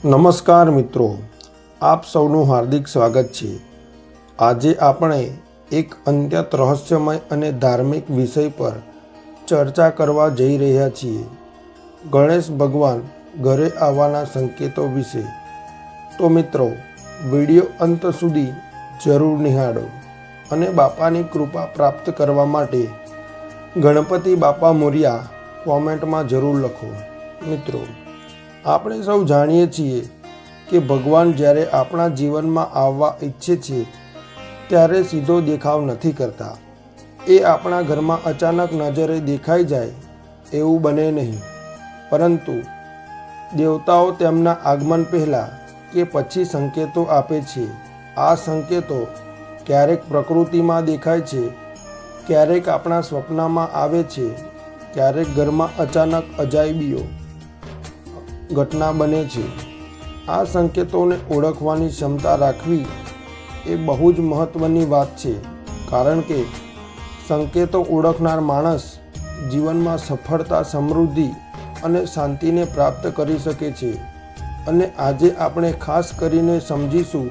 નમસ્કાર મિત્રો, આપ સૌનું હાર્દિક સ્વાગત છે। આજે આપણે એક અત્યંત રહસ્યમય અને ધાર્મિક વિષય પર ચર્ચા કરવા જઈ રહ્યા છીએ, ગણેશ ભગવાન ઘરે આવવાના સંકેતો વિશે। તો મિત્રો, વિડીયો અંત સુધી જરૂર નિહાળો અને બાપાની કૃપા પ્રાપ્ત કરવા માટે ગણપતિ બાપા મોર્યા કોમેન્ટમાં જરૂર લખો। મિત્રો, આપણે સૌ જાણીએ છીએ કે ભગવાન જ્યારે આપણા જીવનમાં આવવા ઈચ્છે છે ત્યારે સીધો દેખાવ નથી કરતા। એ આપણા ઘરમાં અચાનક નજરે દેખાઈ જાય એવું બને નહીં, પરંતુ દેવતાઓ તેમના આગમન પહેલાં કે પછી સંકેતો આપે છે। આ સંકેતો ક્યારેક પ્રકૃતિમાં દેખાય છે, ક્યારેક આપણા સ્વપ્નમાં આવે છે, ક્યારેક ઘરમાં અચાનક અજાયબીઓ ઘટના બને છે। આ સંકેતોને ઓળખવાની ક્ષમતા રાખવી એ બહુ જ મહત્ત્વની વાત છે, કારણ કે સંકેતો ઓળખનાર માણસ જીવનમાં સફળતા, સમૃદ્ધિ અને શાંતિને પ્રાપ્ત કરી શકે છે। અને આજે આપણે ખાસ કરીને સમજીશું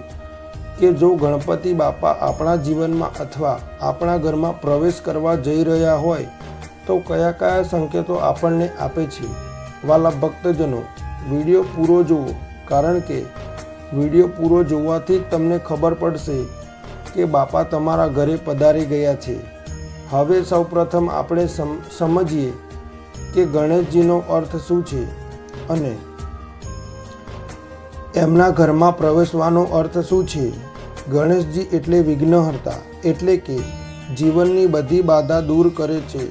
કે જો ગણપતિ બાપા આપણા જીવનમાં અથવા આપણા ઘરમાં પ્રવેશ કરવા જઈ રહ્યા હોય તો કયા કયા સંકેતો આપણને આપે છે। વાલા ભક્તજનો, વિડીયો પૂરો જુઓ, કારણ કે વિડીયો પૂરો જોવાથી જ તમને ખબર પડશે કે બાપા તમારા ઘરે પધારી ગયા છે। હવે સૌપ્રથમ આપણે સમજીએ કે ગણેશજીનો અર્થ શું છે અને એમના ઘરમાં પ્રવેશવાનો અર્થ શું છે। ગણેશજી એટલે વિઘ્નહર્તા, એટલે કે જીવનની બધી બાધા દૂર કરે છે।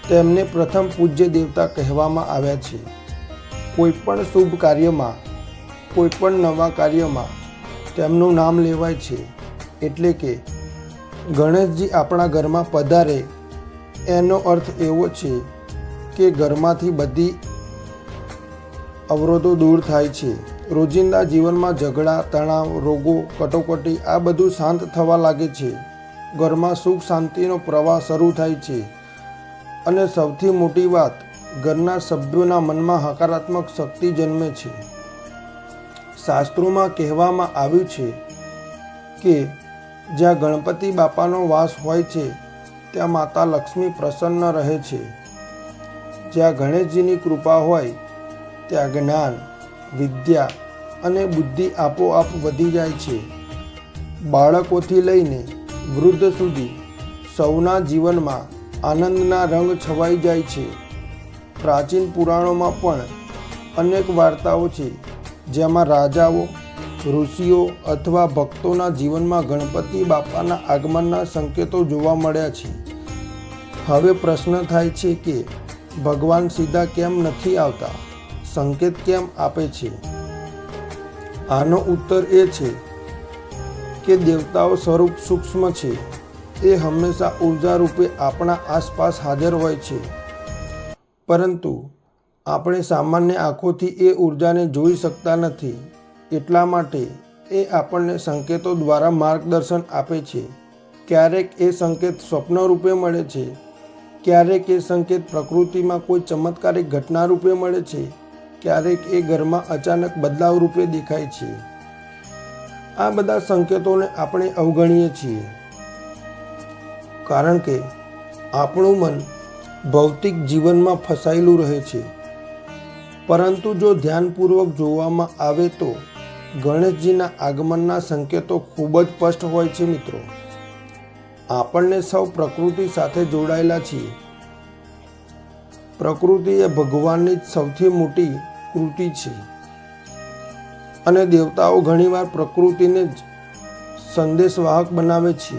તેમને પ્રથમ પૂજ્ય દેવતા કહેવામાં આવ્યા છે। કોઈપણ શુભ કાર્યમાં, કોઈપણ નવા કાર્યમાં તેમનું નામ લેવાય છે। એટલે કે ગણેશજી આપણા ઘરમાં પધારે એનો અર્થ એવો છે કે ઘરમાંથી બધી અવરોધો દૂર થાય છે। રોજિંદા જીવનમાં ઝઘડા, તણાવ, રોગો, કટોકટી આ બધું શાંત થવા લાગે છે। ઘરમાં સુખ શાંતિનો પ્રવાહ શરૂ થાય છે અને સૌથી મોટી વાત, ઘરના સભ્યોના મનમાં હકારાત્મક શક્તિ જન્મે છે। શાસ્ત્રોમાં કહેવામાં આવ્યું છે કે જ્યાં ગણપતિ બાપાનો વાસ હોય છે ત્યાં માતા લક્ષ્મી પ્રસન્ન રહે છે। જ્યાં ગણેશજીની કૃપા હોય ત્યાં જ્ઞાન, વિદ્યા અને બુદ્ધિ આપોઆપ વધી જાય છે। બાળકોથી લઈને વૃદ્ધ સુધી સૌના જીવનમાં આનંદના રંગ છવાઈ જાય છે। પ્રાચીન પુરાણોમાં પણ અનેક વાર્તાઓ છે જેમાં રાજાઓ, ઋષિઓ અથવા ભક્તોના જીવનમાં ગણપતિ બાપાના આગમનના સંકેતો જોવા મળ્યા છે। હવે પ્રશ્ન થાય છે કે ભગવાન સીધા કેમ નથી આવતા, સંકેત કેમ આપે છે? આનો ઉત્તર એ છે કે દેવતાઓ સ્વરૂપ સૂક્ષ્મ છે। એ હંમેશા ઉર્જા રૂપે આપણા આસપાસ હાજર હોય છે, પરંતુ આપણે સામાન્ય આંખોથી એ ઉર્જાને જોઈ શકતા નથી। એટલા માટે એ આપણને સંકેતો દ્વારા માર્ગદર્શન આપે છે। ક્યારેક એ સંકેત સ્વપ્ન રૂપે મળે છે, ક્યારેક એ સંકેત પ્રકૃતિમાં કોઈ ચમત્કારિક ઘટના રૂપે મળે છે, ક્યારેક એ ઘરમાં અચાનક બદલાવ રૂપે દેખાય છે। આ બધા સંકેતોને આપણે અવગણીએ છીએ, કારણ કે આપણું મન ભૌતિક જીવનમાં ફસાયેલું રહે છે। પરંતુ જો ધ્યાનપૂર્વક જોવામાં આવે તો ગણેશજીના આગમનના સંકેતો ખૂબ જ સ્પષ્ટ હોય છે। મિત્રો, આપણને સૌ પ્રકૃતિ સાથે જોડાયેલા છીએ। પ્રકૃતિ એ ભગવાનની સૌથી મોટી કૃતિ છે અને દેવતાઓ ઘણીવાર પ્રકૃતિને જ સંદેશવાહક બનાવે છે।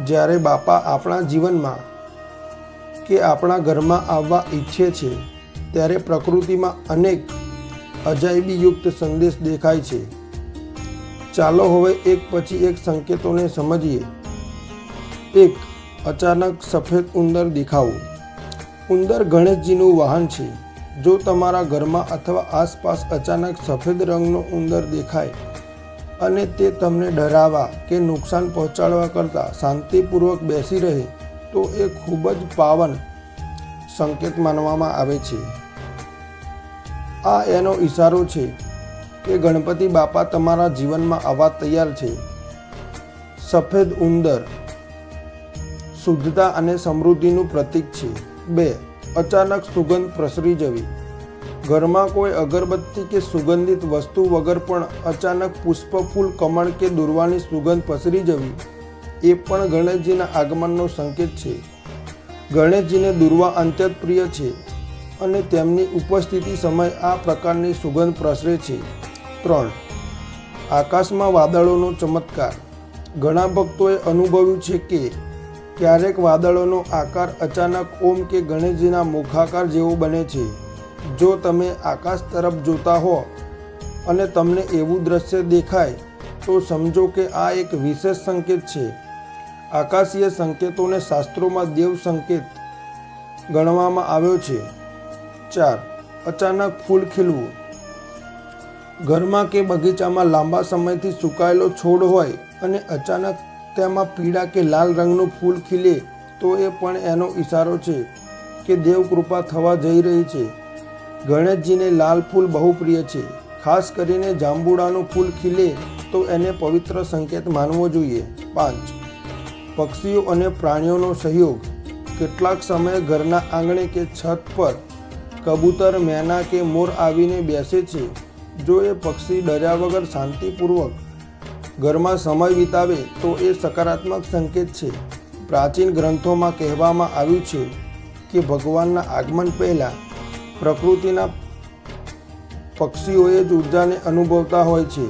જ્યારે બાપા આપણા જીવનમાં કે આપણા ઘરમાં આવવા ઈચ્છે છે ત્યારે પ્રકૃતિમાં અનેક અજાયબીયુક્ત સંદેશ દેખાય છે। ચાલો હવે એક પછી એક સંકેતોને સમજીએ। 1. અચાનક સફેદ ઉંદર દેખાવો। ઉંદર ગણેશજીનું વાહન છે। જો તમારા ઘરમાં અથવા આસપાસ અચાનક સફેદ રંગનો ઉંદર દેખાય અને તે તમને ડરાવવા કે નુકસાન પહોંચાડવા કરતાં શાંતિપૂર્વક બેસી રહે તો એ ખૂબ જ પાવન સંકેત માનવામાં આવે છે। આ એનો ઈશારો છે કે ગણપતિ બાપા તમારા જીવનમાં આવવા તૈયાર છે. સફેદ ઉંદર શુદ્ધતા અને સમૃદ્ધિનું પ્રતીક છે. 2. અચાનક સુગંધ પ્રસરી જવી. ઘરમાં કોઈ અગરબત્તી કે સુગંધિત વસ્તુ વગર પણ અચાનક પુષ્પ, ફૂલ, કમળ કે દુર્વાની સુગંધ પ્રસરી જવી એ પણ ગણેશજીના આગમનનો સંકેત છે. ગણેશજીને દુર્વા અત્યંત પ્રિય છે અને તેમની ઉપસ્થિતિ સમયે આ પ્રકારની સુગંધ પ્રસરે છે. 3. આકાશમાં વાદળોનો ચમત્કાર. ઘણા ભક્તોએ અનુભવ્યું છે કે ક્યારેક વાદળોનો આકાર અચાનક ઓમ કે ગણેશજીના મુખાકાર જેવો બને છે. જો તમે આકાશ તરફ જોતા હો અને તમને એવું દ્રશ્ય દેખાય તો સમજો કે આ એક વિશેષ સંકેત છે. આકાશીય સંકેતોને શાસ્ત્રોમાં દેવ સંકેત ગણવામાં આવ્યો છે. 4. અચાનક ફૂલ ખીલવું. ઘરમાં કે બગીચામાં લાંબા સમયથી સુકાયેલો છોડ હોય અને અચાનક તેમાં પીળા કે લાલ રંગનું ફૂલ ખીલે તો એ પણ એનો ઈશારો છે કે દેવ કૃપા થવા જઈ રહી છે. ગણેશજીને લાલ ફૂલ બહુ પ્રિય છે. ખાસ કરીને જાંબુડાનું ફૂલ ખીલે તો એને પવિત્ર સંકેત માનવો જોઈએ. 5. પક્ષીઓ અને પ્રાણીઓનો સહયોગ. કેટલાક સમયે ઘરના આંગણે કે છત પર કબૂતર, મેના કે મોર આવીને બેસે છે. જો એ પક્ષી ડર્યા વગર શાંતિપૂર્વક ઘરમાં સમય વિતાવે તો એ સકારાત્મક સંકેત છે. પ્રાચીન ગ્રંથોમાં કહેવામાં આવ્યું છે કે ભગવાનના આગમન પહેલાં પ્રકૃતિના પક્ષીઓએ જ ઉર્જાને અનુભવતા હોય છે.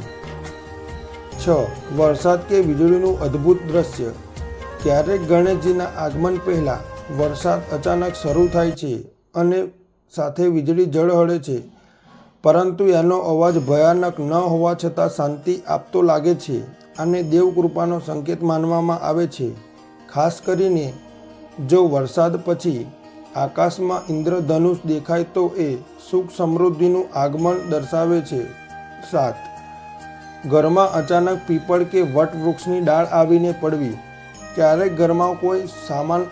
6. વરસાદ કે વીજળીનું અદ્ભુત દ્રશ્ય. ક્યારેક ગણેશજીના આગમન પહેલાં વરસાદ અચાનક શરૂ થાય છે અને સાથે વીજળી ઝળહળે છે, પરંતુ એનો અવાજ ભયાનક ન હોવા છતાં શાંતિ આપતો લાગે છે. આને દેવકૃપાનો સંકેત માનવામાં આવે છે. ખાસ કરીને જો વરસાદ પછી આકાશમાં ઇન્દ્રધનુષ દેખાય તો એ સુખ સમૃદ્ધિનું આગમન દર્શાવે છે. 7. ઘરમાં અચાનક પીપળ કે વટવૃક્ષની ડાળ આવીને પડવી. ક્યારેક ઘરમાં કોઈ સામાન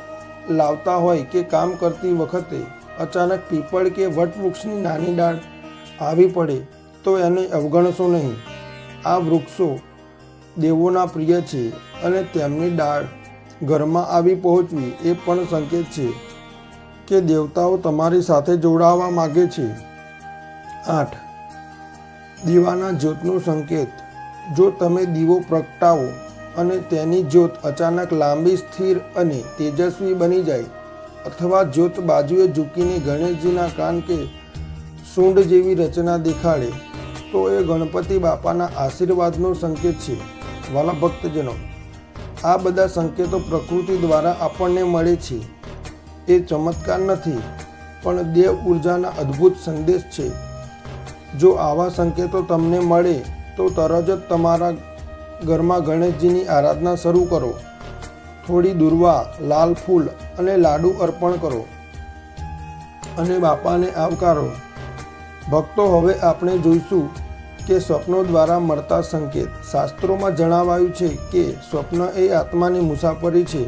લાવતા હોય કે કામ કરતી વખતે અચાનક પીપળ કે વટવૃક્ષની નાની ડાળ આવી પડે તો એને અવગણશો નહીં. આ વૃક્ષો દેવોના પ્રિય છે અને તેમની ડાળ ઘરમાં આવી પહોંચવી એ પણ સંકેત છે કે દેવતાઓ તમારી સાથે જોડાવા માગે છે. 8. દીવાના જ્યોતનું સંકેત. જો તમે દીવો પ્રગટાવો અને તેની જ્યોત અચાનક લાંબી, સ્થિર અને તેજસ્વી બની જાય અથવા જ્યોત બાજુએ ઝૂકીને ગણેશજીના કાન કે સૂંઢ જેવી રચના દેખાડે તો એ ગણપતિ બાપાના આશીર્વાદનો સંકેત છે. વાલા ભક્તજનો, આ બધા સંકેતો પ્રકૃતિ દ્વારા આપણને મળે છે. એ ચમત્કાર નથી પણ દેવ ઉર્જાના અદ્ભુત સંદેશ છે. જો આવા સંકેતો તમને મળે તો તરત જ તમારા ઘરમાં ગણેશજીની આરાધના શરૂ કરો. થોડી દુર્વા, લાલ ફૂલ અને લાડુ અર્પણ કરો અને બાપાને આવકારો. ભક્તો, હવે આપણે જોઈશું કે સ્વપ્નો દ્વારા મળતા સંકેત. શાસ્ત્રોમાં જણાવાયું છે કે સ્વપ્ન એ આત્માની મુસાફરી છે.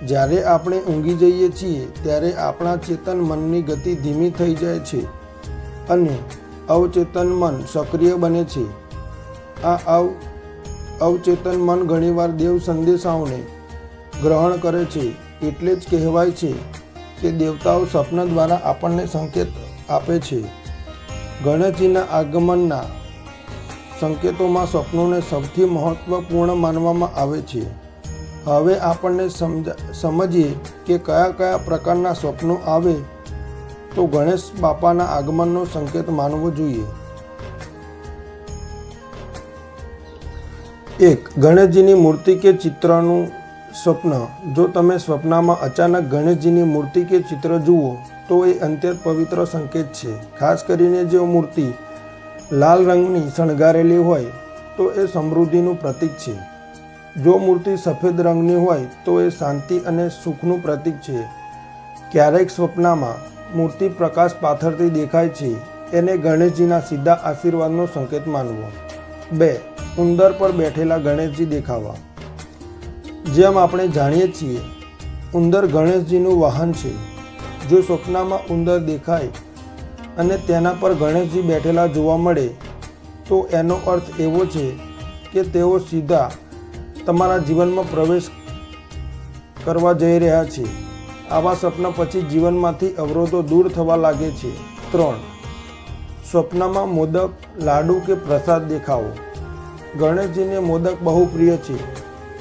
જ્યારે આપણે ઊંઘી જઈએ છીએ ત્યારે આપણા ચેતન મનની ગતિ ધીમી થઈ જાય છે અને અવચેતન મન સક્રિય બને છે. આ અવચેતન મન ઘણીવાર દેવ સંદેશાઓને ગ્રહણ કરે છે. એટલે જ કહેવાય છે કે દેવતાઓ સ્વપ્ન દ્વારા આપણને સંકેત આપે છે. ગણેશજીના આગમનના સંકેતોમાં સ્વપ્નોને સૌથી મહત્વપૂર્ણ માનવામાં આવે છે. હવે આપણને સમજીએ કે કયા કયા પ્રકારના સ્વપ્નો આવે તો ગણેશ બાપાના આગમનનો સંકેત માનવો જોઈએ. 1. ગણેશજીની મૂર્તિ કે ચિત્રનું સ્વપ્ન. જો તમે સ્વપ્નમાં અચાનક ગણેશજીની મૂર્તિ કે ચિત્ર જુઓ તો એ અત્યંત પવિત્ર સંકેત છે. ખાસ કરીને જો મૂર્તિ લાલ રંગની શણગારેલી હોય તો એ સમૃદ્ધિનું પ્રતીક છે. જો મૂર્તિ સફેદ રંગની હોય તો એ શાંતિ અને સુખનું પ્રતીક છે. ક્યારેક સ્વપ્નમાં મૂર્તિ પ્રકાશ પાથરતી દેખાય છે, એને ગણેશજીના સીધા આશીર્વાદનો સંકેત માનવો. 2. ઉંદર પર બેઠેલા ગણેશજી દેખાવા. જેમ આપણે જાણીએ છીએ, ઉંદર ગણેશજીનું વાહન છે. જો સ્વપ્નમાં ઉંદર દેખાય અને તેના પર ગણેશજી બેઠેલા જોવા મળે તો એનો અર્થ એવો છે કે તેઓ સીધા તમારા જીવનમાં પ્રવેશ કરવા જઈ રહ્યા છે. આવા સ્વપ્ન પછી જીવનમાંથી અવરોધો દૂર થવા લાગે છે. 3. સ્વપ્નમાં મોદક, લાડુ કે પ્રસાદ દેખાવો. ગણેશજીને મોદક બહુ પ્રિય છે.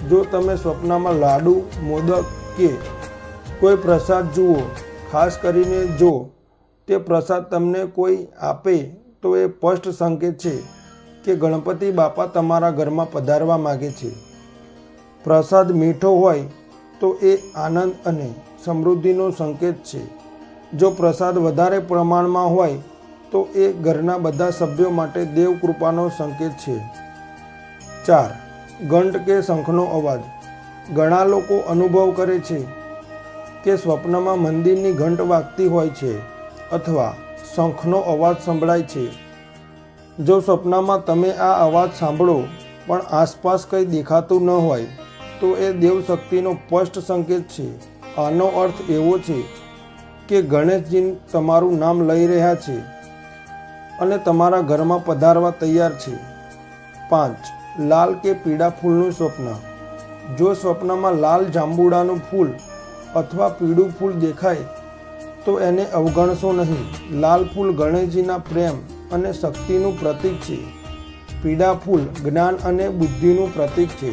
જો તમે સ્વપ્નમાં લાડુ, મોદક કે કોઈ પ્રસાદ જુઓ, ખાસ કરીને જો તે પ્રસાદ તમને કોઈ આપે, તો એ સ્પષ્ટ સંકેત છે કે ગણપતિ બાપા તમારા ઘરમાં પધારવા માગે છે. પ્રસાદ મીઠો હોય તો એ આનંદ અને સમૃદ્ધિનો સંકેત છે. જો પ્રસાદ વધારે પ્રમાણમાં હોય તો એ ઘરના બધા સભ્યો માટે દેવ કૃપાનો સંકેત છે. 4. ઘંટ કે શંખનો અવાજ. ઘણા લોકો અનુભવ કરે છે કે સ્વપ્નમાં મંદિરની ઘંટ વાગતી હોય છે અથવા શંખનો અવાજ સંભળાય છે. જો સ્વપ્નમાં તમે આ અવાજ સાંભળો પણ આસપાસ કંઈ દેખાતું ન હોય, તો એ દેવશક્તિનો સ્પષ્ટ સંકેત છે. આનો અર્થ એવો છે કે ગણેશજી તમારું નામ લઈ રહ્યા છે અને તમારા ઘરમાં પધારવા તૈયાર છે. 5. લાલ કે પીળા ફૂલનું સ્વપ્ન. જો સ્વપ્નમાં લાલ જાંબુડાનું ફૂલ અથવા પીળું ફૂલ દેખાય તો એને અવગણશો નહીં. લાલ ફૂલ ગણેશજીના પ્રેમ અને શક્તિનું પ્રતીક છે. પીળા ફૂલ જ્ઞાન અને બુદ્ધિનું પ્રતીક છે.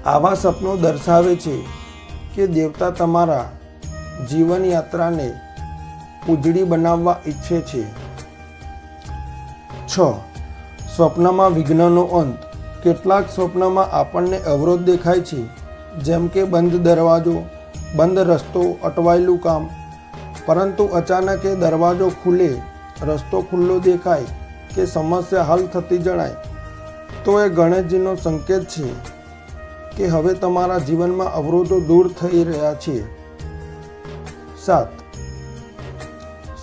આવા સપનો દર્શાવે છે કે દેવતા તમારા જીવનયાત્રાને ઉજળી બનાવવા ઈચ્છે છે. 6. સ્વપ્નમાં વિઘ્નનો અંત. કેટલાક સ્વપ્નમાં આપણને અવરોધ દેખાય છે, જેમ કે બંધ દરવાજો, બંધ રસ્તો, અટવાયેલું કામ. પરંતુ અચાનક એ દરવાજો ખુલે, રસ્તો ખુલ્લો દેખાય કે સમસ્યા હલ થતી જણાય, તો એ ગણેશજીનો સંકેત છે કે હવે તમારા જીવનમાં અવરોધો દૂર થઈ રહ્યા છે. 7.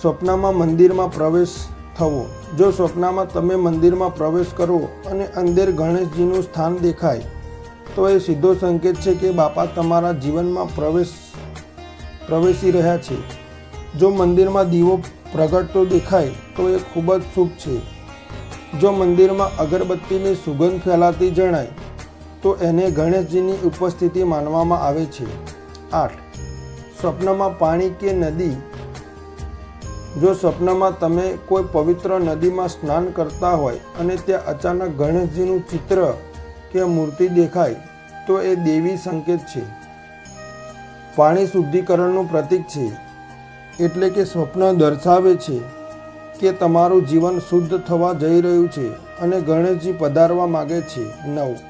સ્વપ્નમાં મંદિરમાં પ્રવેશ થવો. જો સ્વપ્નમાં તમે મંદિરમાં પ્રવેશ કરો અને અંદર ગણેશજીનું સ્થાન દેખાય, તો એ સીધો સંકેત છે કે બાપા તમારા જીવનમાં પ્રવેશી રહ્યા છે. જો મંદિરમાં દીવો પ્રગટતો દેખાય તો એ ખૂબ જ શુભ છે. જો મંદિરમાં અગરબત્તીની સુગંધ ફેલાતી જણાય તો એને ગણેશજીની ઉપસ્થિતિ માનવામાં આવે છે. 8. સ્વપ્નમાં પાણી કે નદી. જો સ્વપ્નમાં તમે કોઈ પવિત્ર નદીમાં સ્નાન કરતા હોય અને ત્યાં અચાનક ગણેશજીનું ચિત્ર કે મૂર્તિ દેખાય, તો એ દેવી સંકેત છે. પાણી શુદ્ધિકરણનું પ્રતીક છે, એટલે કે સ્વપ્ન દર્શાવે છે કે તમારું જીવન શુદ્ધ થવા જઈ રહ્યું છે અને ગણેશજી પધારવા માગે છે. 9.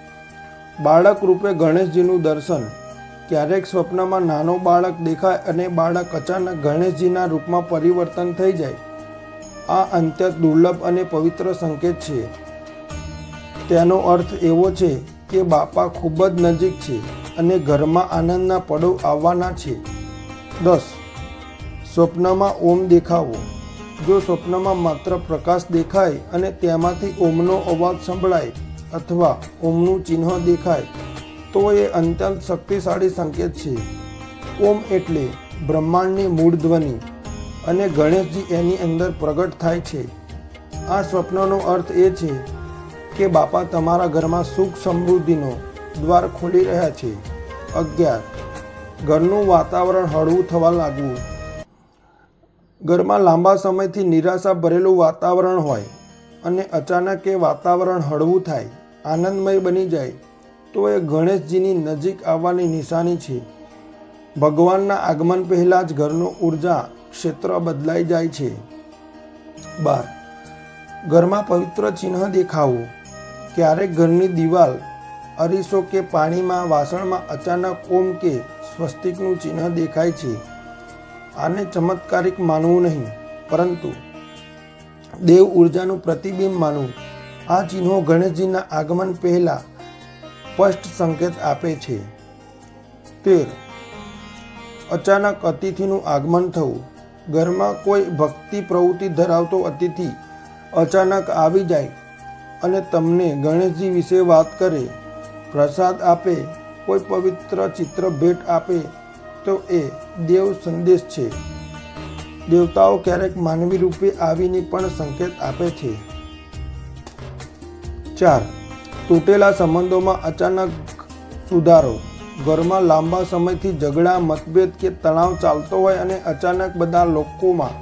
બાળક રૂપે ગણેશજીનું દર્શન. ક્યારેક સ્વપ્નમાં નાનો બાળક દેખાય અને બાળક અચાનક ગણેશજીના રૂપમાં પરિવર્તન થઈ જાય. આ અત્યંત દુર્લભ અને પવિત્ર સંકેત છે. તેનો અર્થ એવો છે કે બાપા ખૂબ જ નજીક છે અને ઘરમાં આનંદના પળો આવવાના છે. 10. સ્વપ્નમાં ઓમ દેખાવો. જો સ્વપ્નમાં માત્ર પ્રકાશ દેખાય અને તેમાંથી ઓમનો અવાજ સંભળાય અથવા ઓમનું ચિહ્ન દેખાય, તો એ અત્યંત શક્તિશાળી સંકેત છે. ઓમ એટલે બ્રહ્માંડની મૂળ ધ્વનિ અને ગણેશજી એની અંદર પ્રગટ થાય છે. આ સ્વપ્નનો અર્થ એ છે કે બાપા તમારા ઘરમાં સુખ સમૃદ્ધિનો દ્વાર ખોલી રહ્યા છે. 11. ઘરનું વાતાવરણ હળવું થવા લાગવું. ઘરમાં લાંબા સમયથી નિરાશા ભરેલું વાતાવરણ હોય અને અચાનક એ વાતાવરણ હળવું થાય, આનંદમય બની જાય, તો એ ગણેશજીની નજીક આવવાની નિશાની છે. ભગવાનના આગમન પહેલાં જ ઘરનું ઉર્જા ક્ષેત્ર બદલાઈ જાય છે. 12. ઘરમાં પવિત્ર ચિહ્ન દેખાવું. ક્યારેક ઘરની દિવાલ, અરીસો કે પાણીમાં વાસણમાં અચાનક ઓમ કે સ્વસ્તિકનું ચિહ્ન દેખાય છે. આને ચમત્કારિક માનવું નહીં, પરંતુ દેવ ઉર્જાનું પ્રતિબિંબ માનવું. આ ચિહ્નો ગણેશજીના આગમન પહેલાં સ્પષ્ટ સંકેત આપે છે. 13. અચાનક અતિથિનું આગમન થવું. ઘરમાં કોઈ ભક્તિ પ્રવૃત્તિ ધરાવતો અતિથિ અચાનક આવી જાય અને તમને ગણેશજી વિશે વાત કરે, પ્રસાદ આપે, કોઈ પવિત્ર ચિત્ર ભેટ આપે, તો એ દેવ સંદેશ છે. દેવતાઓ ક્યારેક માનવી રૂપે આવીને પણ સંકેત આપે છે 4. તૂટેલા સંબંધોમાં અચાનક સુધારો. ઘરમાં લાંબા સમયથી ઝઘડા, મતભેદ કે તણાવ ચાલતો હોય અને અચાનક બધા લોકોમાં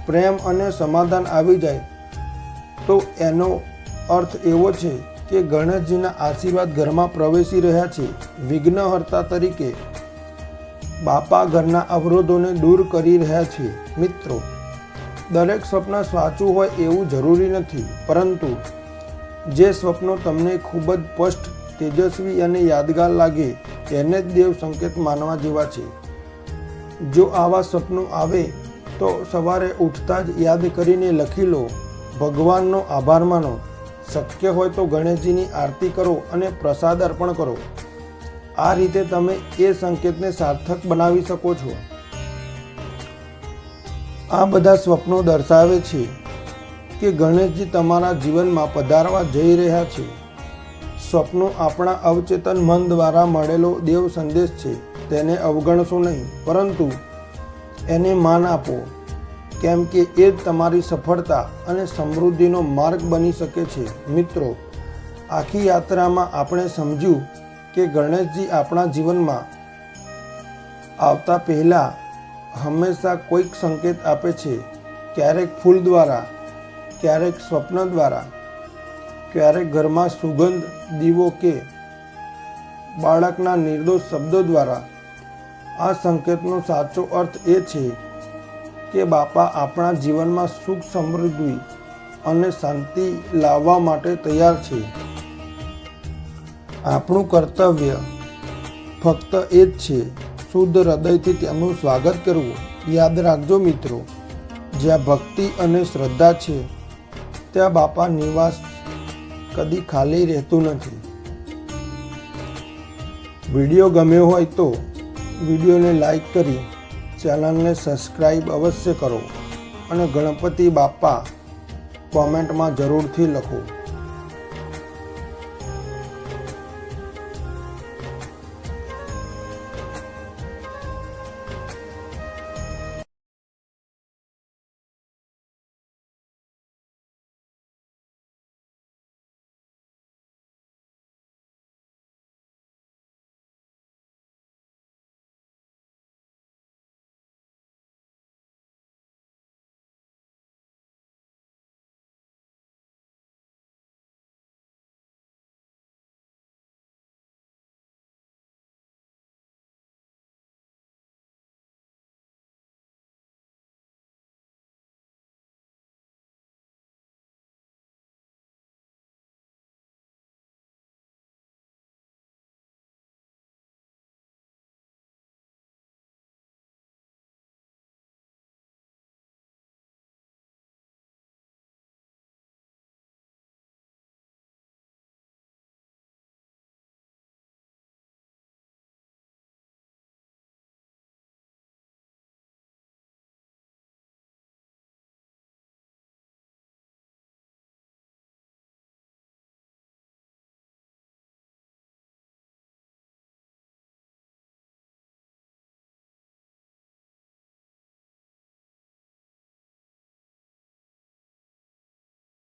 પ્રેમ અને સમાધાન આવી જાય તો એનો અર્થ એવો છે કે ગણેશજીના આશીર્વાદ ઘરમાં પ્રવેશી રહ્યા છે. વિઘ્નહર્તા તરીકે બાપા ઘરના અવરોધોને દૂર કરી રહ્યા છે. મિત્રો, દરેક સ્વપ્ન સાચું હોય એવું જરૂરી નથી, પરંતુ જે સ્વપ્નો તમને ખૂબ જ સ્પષ્ટ, તેજસ્વી અને યાદગાર લાગે તેને જ દેવ સંકેત માનવા જેવા છે. જો આવા સપનું આવે તો સવારે ઉઠતા જ યાદ કરીને લખી લો, ભગવાનનો આભાર માનો. શક્ય હોય તો ગણેશજીની આરતી કરો અને પ્રસાદ અર્પણ કરો. આ રીતે તમે એ સંકેતને સાર્થક બનાવી શકો છો. આ બધા સ્વપ્નો દર્શાવે છે કે ગણેશજી તમારા જીવનમાં પધારવા જઈ રહ્યા છે. સ્વપ્નો આપણા અવચેતન મન દ્વારા મળેલો દેવ સંદેશ છે. તેને અવગણશો નહીં, પરંતુ એને માન આપો, કેમ કે એ જ તમારી સફળતા અને સમૃદ્ધિનો માર્ગ બની શકે છે. મિત્રો, આખી યાત્રામાં આપણે સમજ્યું કે ગણેશજી આપણા જીવનમાં આવતા પહેલાં હંમેશા કોઈક સંકેત આપે છે. ક્યારેક ફૂલ દ્વારા, ક્યારેક સ્વપ્ન દ્વારા, ક્યારેક ઘરમાં સુગંધ, દીવો કે બાળકના નિર્દોષ શબ્દો દ્વારા. આ સંકેતનો સાચો અર્થ એ છે કે બાપા આપણા જીવનમાં સુખ, સમૃદ્ધિ અને શાંતિ લાવવા માટે તૈયાર છે. આપણું કર્તવ્ય ફક્ત એ જ છે, શુદ્ધ હૃદયથી તેમનું સ્વાગત કરવું. યાદ રાખજો મિત્રો, જ્યાં ભક્તિ અને શ્રદ્ધા છે ત્યાં બાપા નિવાસ કદી ખાલી રહેતું નથી. વિડીયો ગમ્યો હોય તો વિડીયોને લાઈક કરી ચેનલને સબસ્ક્રાઈબ અવશ્ય કરો અને ગણપતિ બાપા કોમેન્ટમાં જરૂરથી લખો.